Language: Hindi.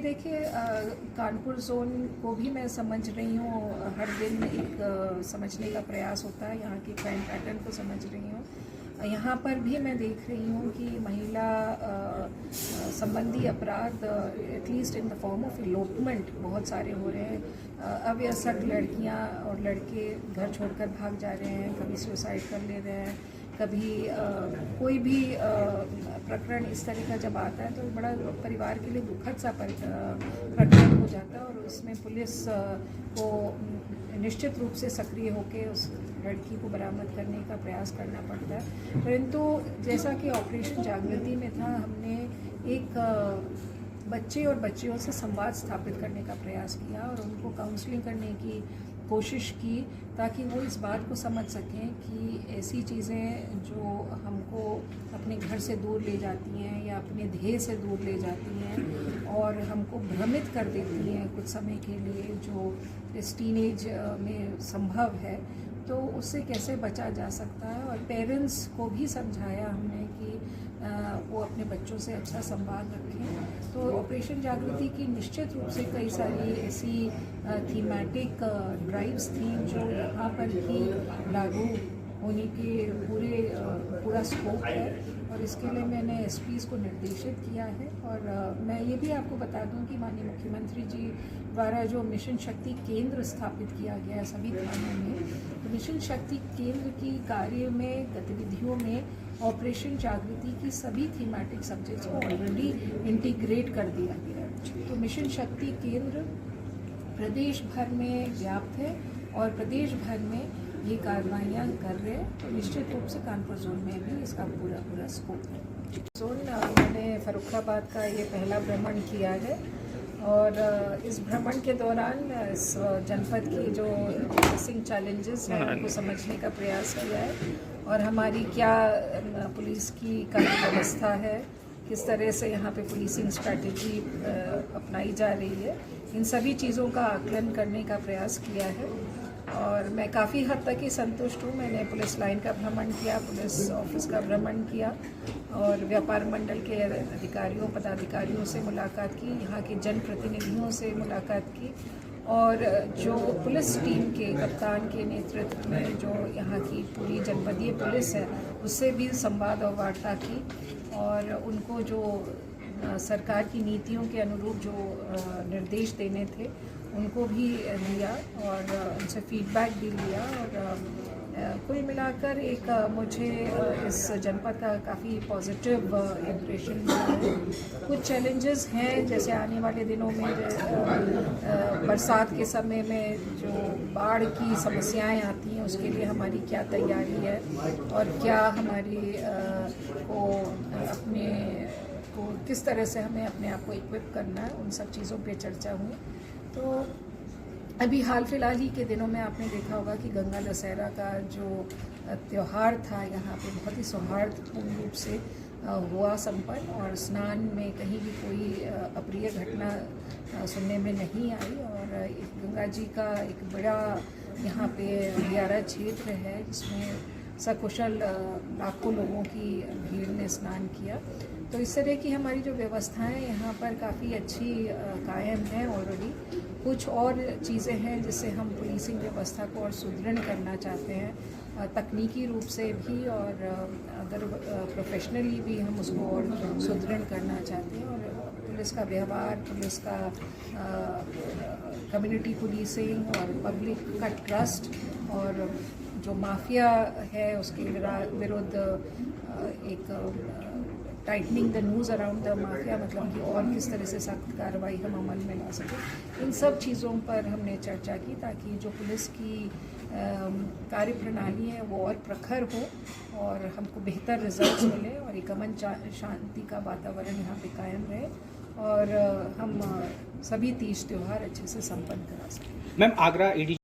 देखिए, कानपुर जोन को भी मैं समझ रही हूँ। हर दिन एक समझने का प्रयास होता है, यहाँ के क्राइम पैटर्न को समझ रही हूँ। यहाँ पर भी मैं देख रही हूँ कि महिला संबंधी अपराध at least in the form of elopement बहुत सारे हो रहे हैं। अव्यसक लड़कियाँ और लड़के घर छोड़कर भाग जा रहे हैं, कभी सुसाइड कर ले रहे हैं, कभी कोई भी प्रकरण इस तरह का जब आता है तो बड़ा परिवार के लिए दुखद सा प्रकरण हो जाता है और उसमें पुलिस को निश्चित रूप से सक्रिय होकर उस लड़की को बरामद करने का प्रयास करना पड़ता है। परंतु जैसा कि ऑपरेशन जागृति में था, हमने एक बच्चे और बच्चियों से संवाद स्थापित करने का प्रयास किया और उनको काउंसलिंग करने की कोशिश की ताकि वो इस बात को समझ सकें कि ऐसी चीज़ें जो हमको अपने घर से दूर ले जाती हैं या अपने ध्येय से दूर ले जाती हैं और हमको भ्रमित कर देती हैं कुछ समय के लिए, जो इस टीनेज में संभव है, तो उससे कैसे बचा जा सकता है। और पेरेंट्स को भी समझाया हमने कि वो अपने बच्चों से अच्छा संवाद रखें। तो ऑपरेशन जागृति की निश्चित रूप से कई सारी ऐसी थीमेटिक ड्राइव्स थी जो यहाँ पर ही लागू होने के पूरा स्कोप है और इसके लिए मैंने एसपीज़ को निर्देशित किया है। और मैं ये भी आपको बता दूं कि माननीय मुख्यमंत्री जी द्वारा जो मिशन शक्ति केंद्र स्थापित किया गया है सभी थानों में, तो मिशन शक्ति केंद्र की कार्य में गतिविधियों में ऑपरेशन जागृति की सभी थीमेटिक सब्जेक्ट्स को ऑलरेडी इंटीग्रेट कर दिया गया है। तो मिशन शक्ति केंद्र प्रदेश भर में व्याप्त है और प्रदेश भर में ये कार्रवाइयाँ कर रहे हैं। तो निश्चित रूप से कानपुर जोन में भी इसका पूरा स्कोप है। जोन मैंने फर्रुखाबाद का ये पहला भ्रमण किया है और इस भ्रमण के दौरान इस जनपद की जो फेसिंग चैलेंजेस हैं उनको समझने का प्रयास किया है और हमारी क्या पुलिस की कार्य व्यवस्था है, किस तरह से यहाँ पे पुलिसिंग स्ट्रैटेजी अपनाई जा रही है, इन सभी चीज़ों का आकलन करने का प्रयास किया है। और मैं काफ़ी हद तक ही संतुष्ट हूँ। मैंने पुलिस लाइन का भ्रमण किया, पुलिस ऑफिस का भ्रमण किया और व्यापार मंडल के अधिकारियों पदाधिकारियों से मुलाकात की, यहाँ के जनप्रतिनिधियों से मुलाकात की और जो पुलिस टीम के कप्तान के नेतृत्व में जो यहाँ की पूरी जनपदीय पुलिस है उससे भी संवाद और वार्ता की और उनको जो सरकार की नीतियों के अनुरूप जो निर्देश देने थे उनको भी लिया और उनसे फीडबैक भी लिया। और कुल मिलाकर एक मुझे इस जनपद का काफ़ी पॉजिटिव इम्प्रेशन मिला है। कुछ चैलेंजेस हैं, जैसे आने वाले दिनों में बरसात के समय में जो बाढ़ की समस्याएं आती हैं उसके लिए हमारी क्या तैयारी है और क्या हमारी को किस तरह से हमें अपने आप को इक्विप करना है, उन सब चीज़ों पे चर्चा हुई। तो अभी हाल फिलहाल ही के दिनों में आपने देखा होगा कि गंगा दशहरा का जो त्यौहार था यहाँ पे बहुत ही सौहार्दपूर्ण रूप से हुआ संपन्न और स्नान में कहीं भी कोई अप्रिय घटना सुनने में नहीं आई। और गंगा जी का एक बड़ा यहाँ पे अंधियारा क्षेत्र है जिसमें सकुशल लाखों लोगों की भीड़ ने स्नान किया। तो इस तरह की हमारी जो व्यवस्थाएं यहाँ पर काफ़ी अच्छी कायम हैं ऑलरेडी। कुछ और चीज़ें हैं जिससे हम पुलिसिंग व्यवस्था को और सुदृढ़ करना चाहते हैं, तकनीकी रूप से भी और अगर प्रोफेशनली भी हम उसको और सुदृढ़ करना चाहते हैं। और पुलिस का व्यवहार, पुलिस का कम्युनिटी पुलिसिंग और पब्लिक का ट्रस्ट और जो माफिया है उसके विरुद्ध एक tightening the noose around the mafia, मतलब कि और किस तरह से सख्त कार्रवाई हम अमल में ला सकें, इन सब चीज़ों पर हमने चर्चा की ताकि जो पुलिस की कार्य प्रणाली है वो और प्रखर हो और हमको बेहतर रिजल्ट्स मिले और एक अमन शांति का वातावरण यहाँ पे कायम रहे और हम सभी तीज त्यौहार अच्छे से संपन्न करा सकें। मैम, आगरा